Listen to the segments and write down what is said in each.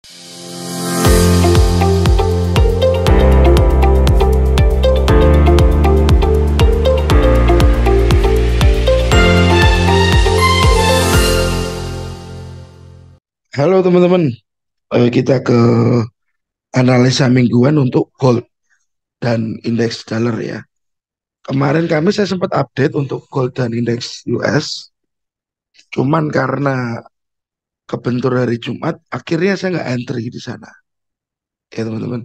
Halo teman-teman. Kita ke analisa mingguan untuk gold dan indeks dollar ya. Kemarin kami saya sempat update untuk gold dan indeks US, cuman karena kebentur hari Jumat, akhirnya saya nggak entry di sana. Ya teman-teman.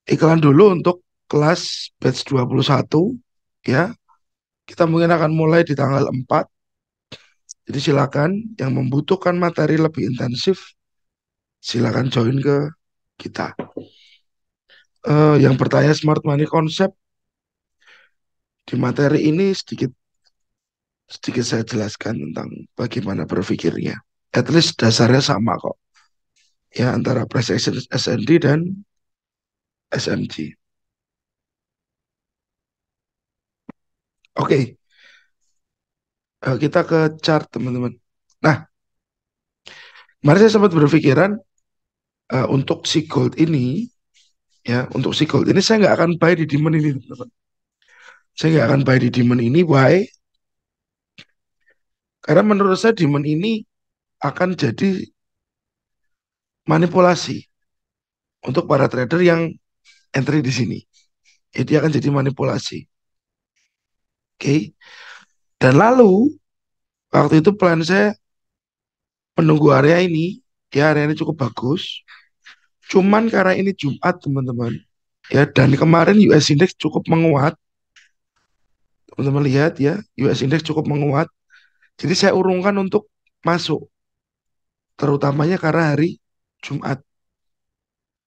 Iklan dulu untuk kelas batch 21 ya. Kita mungkin akan mulai di tanggal 4. Jadi silakan yang membutuhkan materi lebih intensif, silakan join ke kita. Yang bertanya smart money konsep di materi ini sedikit sedikit saya jelaskan tentang bagaimana berpikirnya. At least dasarnya sama kok. Ya, antara price action SND dan SMG. Oke, kita ke chart teman-teman. Nah, kemarin saya sempat berpikiran untuk si gold ini, ya, untuk si gold ini saya nggak akan buy di demand ini, teman-teman. Saya nggak akan buy di demand ini. Why? Karena menurut saya demand ini akan jadi manipulasi untuk para trader yang entry di sini. Jadi akan jadi manipulasi. Oke. Dan lalu waktu itu plan saya menunggu area ini, ya area ini cukup bagus. Cuman karena ini Jumat teman-teman, ya dan kemarin US Index cukup menguat, teman-teman lihat ya, US Index cukup menguat. Jadi saya urungkan untuk masuk, terutamanya karena hari Jumat.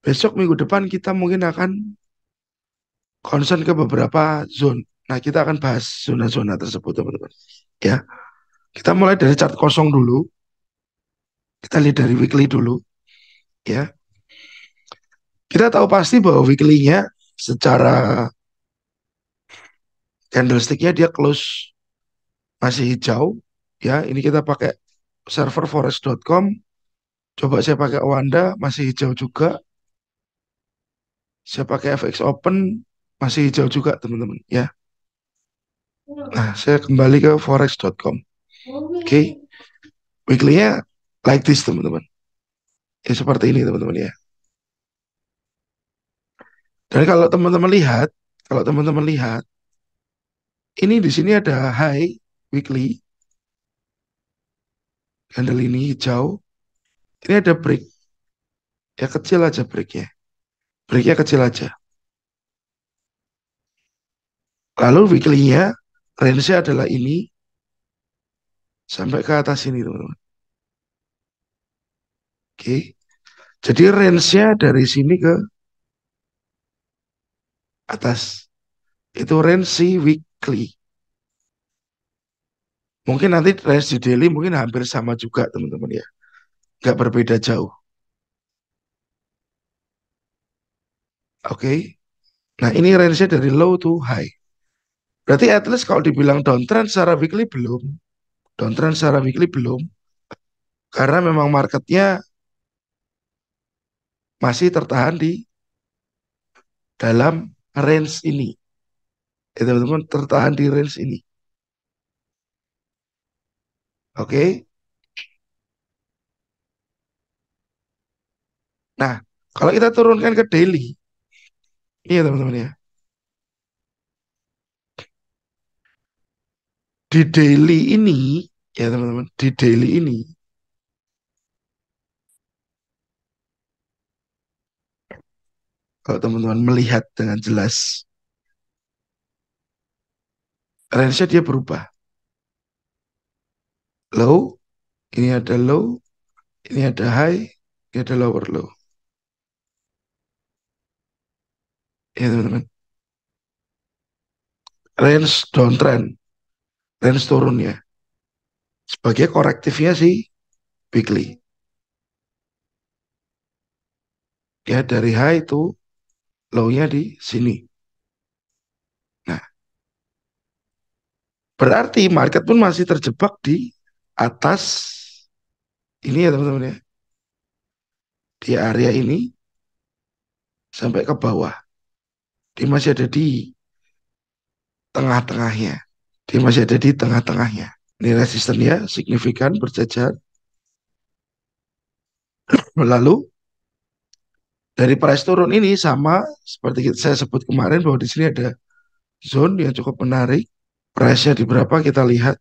Besok minggu depan kita mungkin akan concern ke beberapa zone. Nah kita akan bahas zona-zona tersebut teman-teman. Ya, kita mulai dari chart kosong dulu. Kita lihat dari weekly dulu, ya. Kita tahu pasti bahwa weekly-nya secara candlestick-nya dia close masih hijau ya. Ini kita pakai server forex.com, coba saya pakai Wanda masih hijau juga, saya pakai FX Open masih hijau juga teman-teman ya. Nah saya kembali ke forex.com. Oke, weekly-nya like this teman-teman ya, seperti ini teman-teman ya. Dan kalau teman-teman lihat ini di sini ada high weekly, candle ini hijau, ini ada break ya, kecil aja breaknya kecil aja. Lalu weekly-nya range-nya adalah ini sampai ke atas ini teman-teman. Oke. Jadi range-nya dari sini ke atas. Itu range si weekly. Mungkin nanti range di daily mungkin hampir sama juga teman-teman ya. Nggak berbeda jauh. Oke. Nah ini range-nya dari low to high. Berarti at least kalau dibilang downtrend secara weekly belum. Downtrend secara weekly belum. Karena memang marketnya masih tertahan di dalam range ini. Ya teman-teman, tertahan di range ini. Oke. Nah, kalau kita turunkan ke daily, iya teman-teman ya. Di daily ini, ya teman-teman, di daily ini, kalau teman-teman melihat dengan jelas, range-nya dia berubah. Low, ini ada low, ini ada high, ini ada lower low. Ya teman-teman, range downtrend, range turun ya. Sebagai korektifnya sih weekly. Ya dari high itu low-nya di sini. Nah, berarti market pun masih terjebak di atas ini ya teman-teman ya. di area ini sampai ke bawah. Dia masih ada di tengah-tengahnya. Dia masih ada di tengah-tengahnya. Ini resistennya signifikan berjajar. Lalu dari price turun ini sama seperti saya sebut kemarin bahwa di sini ada zone yang cukup menarik. Price-nya di berapa kita lihat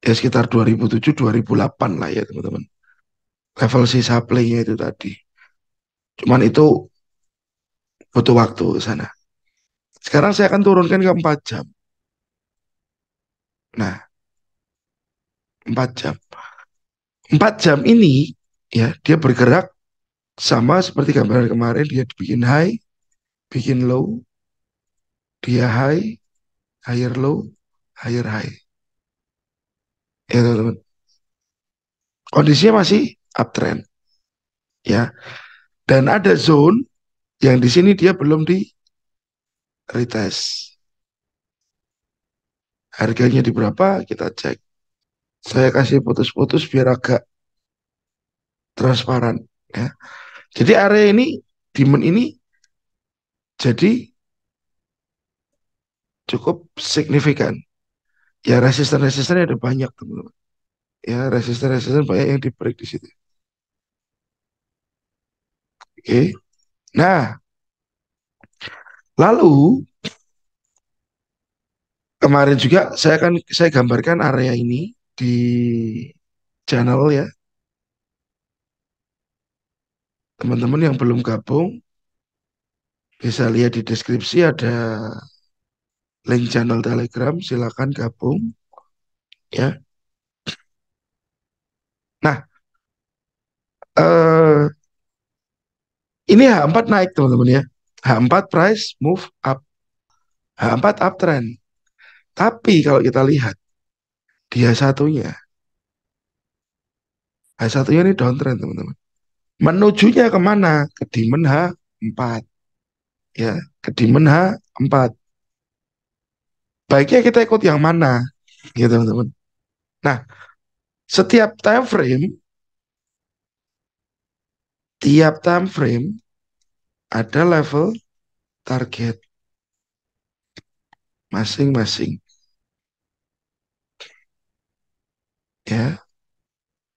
ya sekitar 2007 2008 lah ya teman-teman. Level si supply-nya itu tadi. Cuman itu butuh waktu ke sana. Sekarang saya akan turunkan ke 4 jam. Nah, 4 jam. 4 jam ini ya dia bergerak sama seperti gambaran kemarin, dia bikin high, bikin low, dia high, higher low, higher high. Ya teman-teman. Kondisinya masih uptrend ya. Dan ada zone yang di sini dia belum di retest. Harganya di berapa? Kita cek. Saya kasih putus-putus biar agak transparan ya. Jadi area ini, demand ini jadi cukup signifikan. Ya resisten-resistennya ada banyak teman-teman. Ya resisten-resisten banyak yang di break di situ. Oke. Nah, lalu kemarin juga saya gambarkan area ini di channel ya. Teman-teman yang belum gabung bisa lihat di deskripsi ada link channel Telegram, silakan gabung ya. Nah, eh ini H4 naik teman-teman ya. H4 price move up. H4 uptrend. Tapi kalau kita lihat dia satunya, H1-nya ini downtrend teman-teman. Menujunya kemana? Ke demand H4 ya, ke demand H4. Baiknya kita ikut yang mana? Gitu teman-teman. Nah, setiap time frame, tiap time frame ada level target masing-masing ya.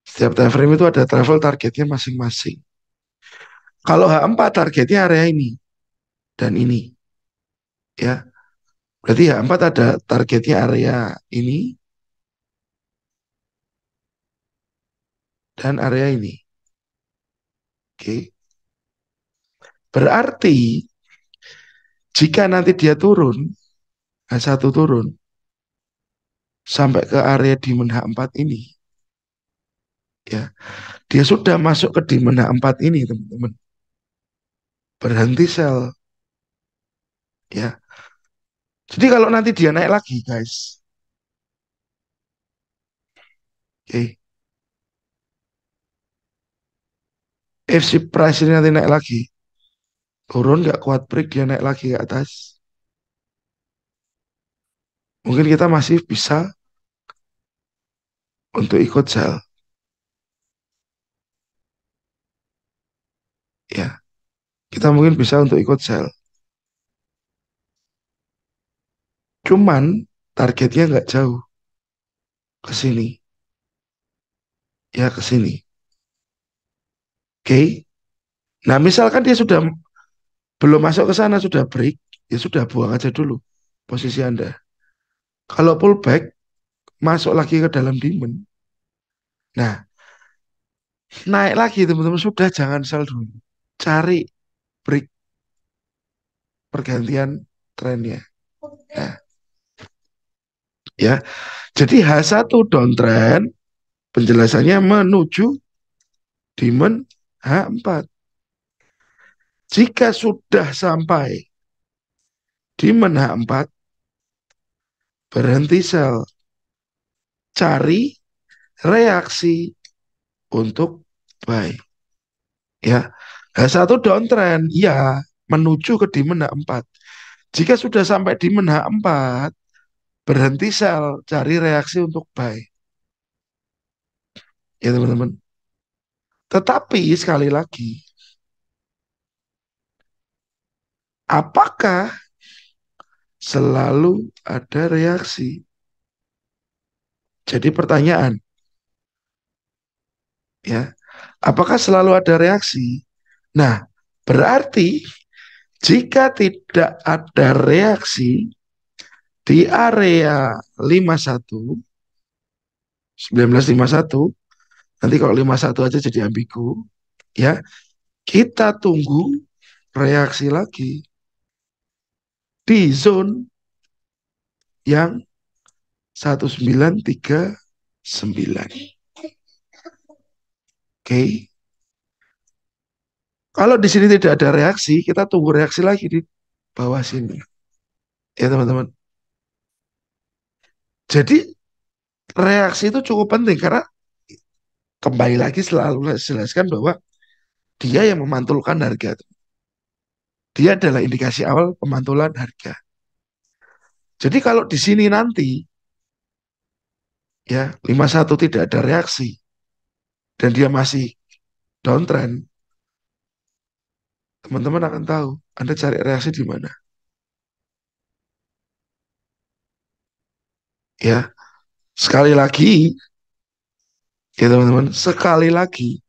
Setiap time frame itu ada level targetnya masing-masing. Kalau H4 targetnya area ini dan ini ya. Berarti H4 ada targetnya area ini dan area ini. Oke. Berarti jika nanti dia turun, H1 turun sampai ke area di H4 ini ya. Dia sudah masuk ke di H4 ini teman-teman. Berhenti sell ya. Jadi kalau nanti dia naik lagi guys. Oke. If si price ini nanti naik lagi, turun nggak kuat break dia naik lagi ke atas. Mungkin kita masih bisa untuk ikut sell ya. Kita mungkin bisa untuk ikut sell. Cuman targetnya nggak jauh ke sini. Ya ke sini. Oke. Nah, misalkan dia sudah belum masuk ke sana sudah break, ya sudah buang aja dulu posisi Anda. Kalau pullback masuk lagi ke dalam demand. Nah, naik lagi teman-teman sudah jangan sell dulu. Cari break pergantian trennya. Nah, ya. Jadi H1 downtrend penjelasannya menuju demand H4. Jika sudah sampai demand H4, berhenti sell. Cari reaksi untuk buy. Ya, H1 downtrend, ya menuju ke demand H4. Jika sudah sampai demand H4, berhenti sell, cari reaksi untuk buy. Ya teman-teman. Tetapi sekali lagi, apakah selalu ada reaksi? Jadi pertanyaan, ya, apakah selalu ada reaksi? Nah, berarti jika tidak ada reaksi di area 51, 1951, nanti kalau 51 aja jadi ambigu, ya, kita tunggu reaksi lagi di zone yang 1939. Oke. Kalau di sini tidak ada reaksi, kita tunggu reaksi lagi di bawah sini. Ya, teman-teman. Jadi reaksi itu cukup penting karena kembali lagi selalu saya jelaskan bahwa dia yang memantulkan harga. Dia adalah indikasi awal pemantulan harga. Jadi kalau di sini nanti ya 51 tidak ada reaksi dan dia masih downtrend, teman-teman akan tahu Anda cari reaksi di mana. Ya, sekali lagi ya teman-teman, sekali lagi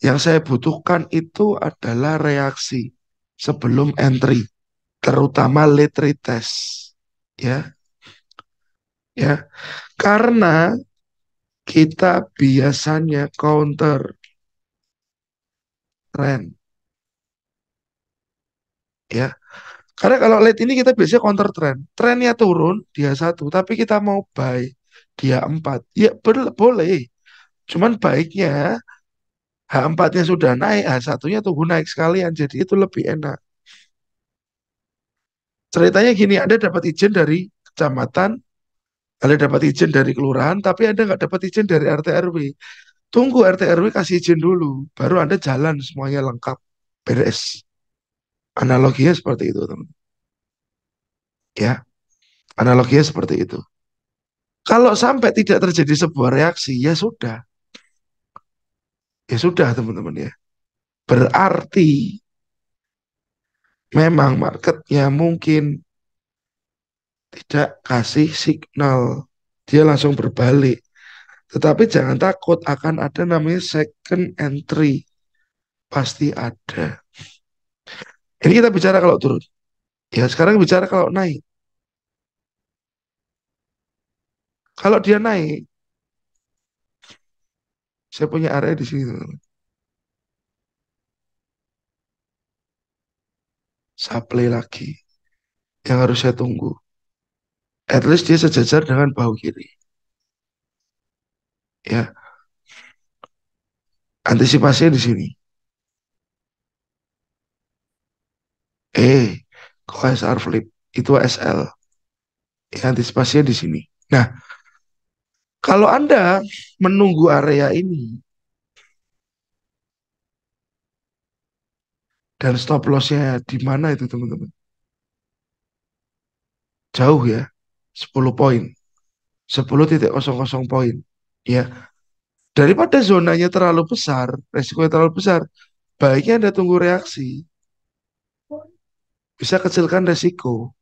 yang saya butuhkan itu adalah reaksi sebelum entry, terutama late retest. Ya, ya. Karena kita biasanya counter trend, ya. Karena kalau late ini kita biasanya counter trend. Trennya turun, dia satu, tapi kita mau buy, dia empat. Ya, boleh. Cuman baiknya H4-nya sudah naik, H1-nya tunggu naik sekalian. Jadi itu lebih enak. Ceritanya gini, Anda dapat izin dari kecamatan, Anda dapat izin dari kelurahan, tapi Anda nggak dapat izin dari RT RW. Tunggu RT RW kasih izin dulu, baru Anda jalan semuanya lengkap, beres. Analoginya seperti itu, teman. Ya, analoginya seperti itu. Kalau sampai tidak terjadi sebuah reaksi, ya sudah teman-teman ya. Berarti memang marketnya mungkin tidak kasih signal, dia langsung berbalik. Tetapi jangan takut akan ada namanya second entry, pasti ada. Ini kita bicara kalau turun. Ya sekarang bicara kalau naik. Kalau dia naik, saya punya area di sini, teman-teman. Supply lagi yang harus saya tunggu. At least dia sejajar dengan bahu kiri. Ya, antisipasinya di sini. Kok SR flip? Itu SL. Ya, antisipasinya di sini. Nah, kalau Anda menunggu area ini dan stop lossnya di mana itu teman-teman? Jauh ya, 10 poin. 10,00 poin. Ya, daripada zonanya terlalu besar, resikonya terlalu besar, baiknya Anda tunggu reaksi. Bisa kecilkan resiko.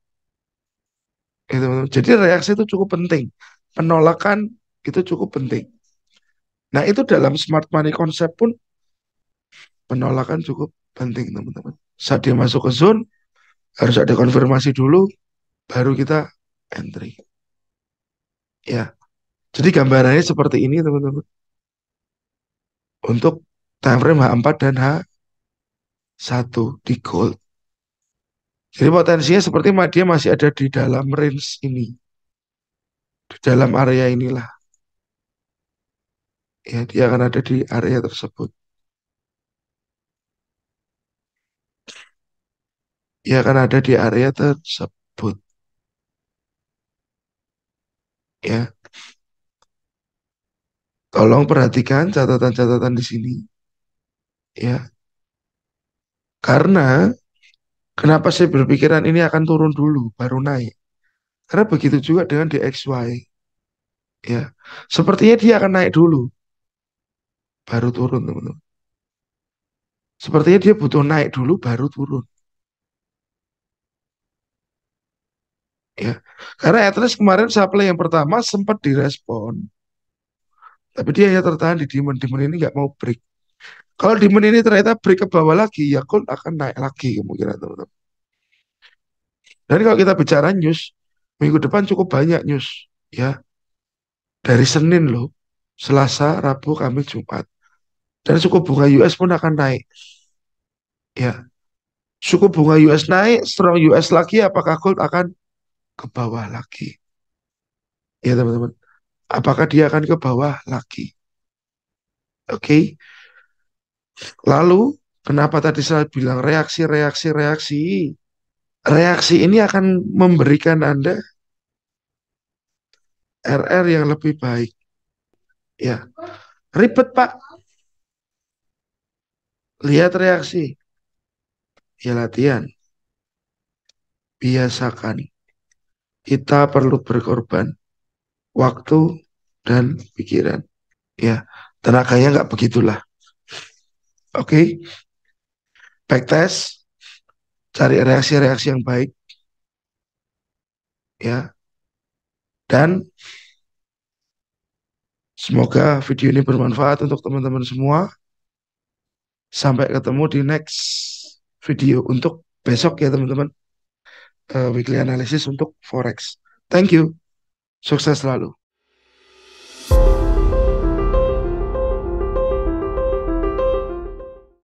Ya, teman-teman. Jadi reaksi itu cukup penting. Penolakan itu cukup penting. Nah, itu dalam smart money konsep pun penolakan cukup penting, teman-teman. Saat dia masuk ke zone, harus ada konfirmasi dulu, baru kita entry. Ya, jadi gambarannya seperti ini, teman-teman. Untuk time frame H4 dan H1 di gold. Jadi potensinya seperti dia masih ada di dalam range ini, di dalam area inilah. Ya, dia akan ada di area tersebut. Dia akan ada di area tersebut. Ya, tolong perhatikan catatan-catatan di sini. Ya, karena kenapa saya berpikiran ini akan turun dulu, baru naik. Karena begitu juga dengan DXY. Ya, sepertinya dia akan naik dulu, baru turun, teman-teman. Sepertinya dia butuh naik dulu baru turun ya. Karena at least kemarin supply yang pertama sempat direspon, tapi dia hanya tertahan di demand. Demand ini nggak mau break. Kalau demand ini ternyata break ke bawah lagi, ya gold akan naik lagi kemungkinan teman-teman. Dan kalau kita bicara news, minggu depan cukup banyak news ya. Dari Senin loh, Selasa, Rabu, Kamis, Jumat. Dan suku bunga US pun akan naik ya. Suku bunga US naik, strong US lagi, apakah gold akan ke bawah lagi? Ya teman-teman, apakah dia akan ke bawah lagi? Oke. Lalu, kenapa tadi saya bilang reaksi, reaksi, reaksi? Reaksi ini akan memberikan Anda RR yang lebih baik. Ya, ribet Pak. Lihat reaksi. Ya latihan. Biasakan. Kita perlu berkorban waktu dan pikiran. Ya, tenaganya nggak begitulah. Oke, backtest, cari reaksi-reaksi yang baik. Ya, dan semoga video ini bermanfaat untuk teman-teman semua. Sampai ketemu di next video untuk besok ya teman-teman. Weekly analysis untuk Forex. Thank you. Sukses selalu.